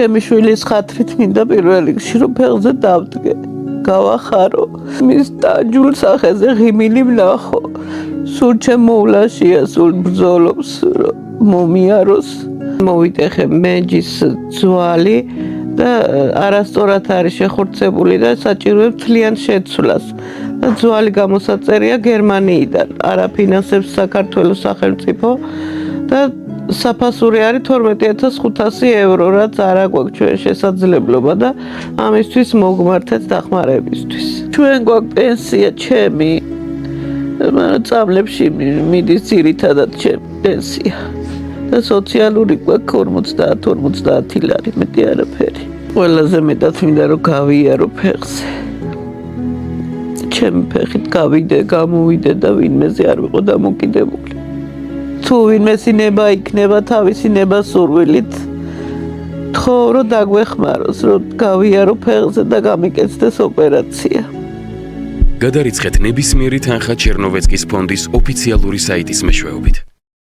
ჩემი შვილის ხათრით მინდა პირველ რიგში რომ ფეხზე დავდგე, გავახარო, მის ტაჯულ სახეზე ღიმილი ვნახო. სულ ჩემ მოვლაშია, სულ ბრძოლობს, მომიაროს. მოვიტეხე მეჯის ძვალი და არასწორად არის შეხორცებული და საჭიროებს მთლიან შეცვლას. ძვალი გამოსაწერია გერმანიიდან, არაფინანსებს საქართველოს სახელმწიფო და საფასური არის 12,500 ევრო, რაც არ აქვს ჩვენ შესაძლებლობა და ამისთვის მოგმართეთ დახმარებისთვის. ჩვენ გვაქვს პენსია ჩემი, წამლებში მიდის ძირითადად ჩემი პენსია და სოციალური გვაქვს 50 ლარი, მეტი არაფერი. ყველაზე მეტად მინდა რომ გავიარო ფეხზე. ჩემი ფეხით გავიდე, გამოვიდე და ვინმეზე არ ვიყო დამოკიდებული. თუ ვინმეს ინება იქნება თავისი ნება-სურვილით, თქო რომ დაგვეხმაროს, რომ გავიარო ფეხზე და გამიკეთდეს ოპერაცია. გადარიცხეთ ნებისმიერი თანხა ჩერნოვეცკის ფონდის ოფიციალური საიტის მეშვეობით.